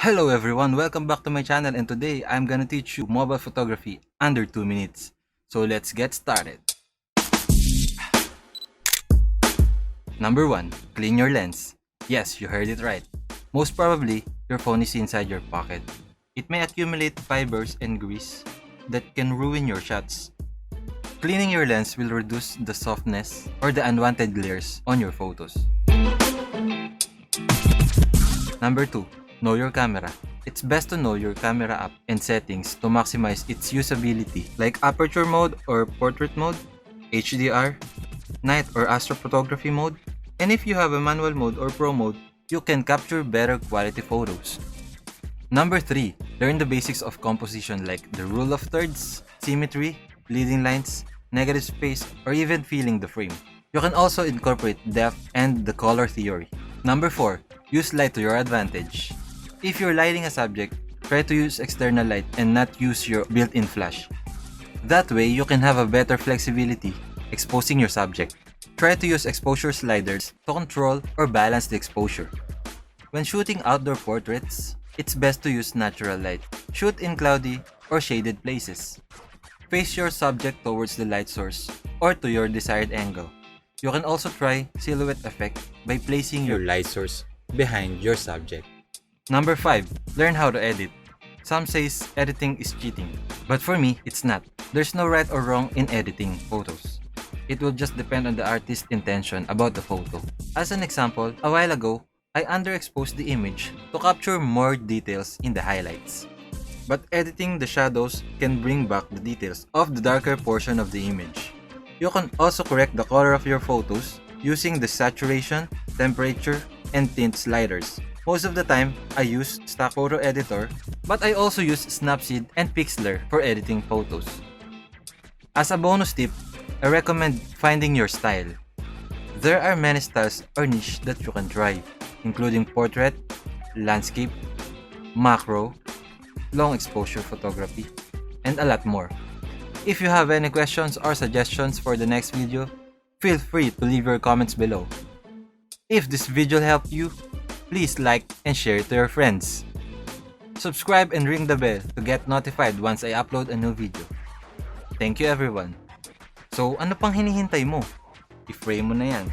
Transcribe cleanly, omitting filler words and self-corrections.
Hello everyone, welcome back to my channel, and today I'm gonna teach you mobile photography under 2 minutes. So let's get started. Number 1. Clean your lens. Yes, you heard it right. Most probably, your phone is inside your pocket. It may accumulate fibers and grease that can ruin your shots. Cleaning your lens will reduce the softness or the unwanted glares on your photos. Number 2. Know your camera. It's best to know your camera app and settings to maximize its usability, like aperture mode or portrait mode, HDR, night or astrophotography mode, and if you have a manual mode or pro mode, you can capture better quality photos. Number 3. Learn the basics of composition like the rule of thirds, symmetry, leading lines, negative space, or even filling the frame. You can also incorporate depth and the color theory. Number 4. Use light to your advantage. If you're lighting a subject, try to use external light and not use your built-in flash. That way, you can have a better flexibility exposing your subject. Try to use exposure sliders to control or balance the exposure. When shooting outdoor portraits, it's best to use natural light. Shoot in cloudy or shaded places. Face your subject towards the light source or to your desired angle. You can also try silhouette effect by placing your light source behind your subject. Number 5. Learn how to edit. Some says editing is cheating, but for me, it's not. There's no right or wrong in editing photos. It will just depend on the artist's intention about the photo. As an example, a while ago, I underexposed the image to capture more details in the highlights. But editing the shadows can bring back the details of the darker portion of the image. You can also correct the color of your photos using the saturation, temperature, and tint sliders. Most of the time, I use stock photo editor, but I also use Snapseed and Pixlr for editing photos. As a bonus tip, I recommend finding your style. There are many styles or niche that you can try, including portrait, landscape, macro, long exposure photography, and a lot more. If you have any questions or suggestions for the next video, feel free to leave your comments below. If this video helped you, please like and share it to your friends. Subscribe and ring the bell to get notified once I upload a new video. Thank you everyone. So ano pang hinihintay mo? I-frame mo na yan.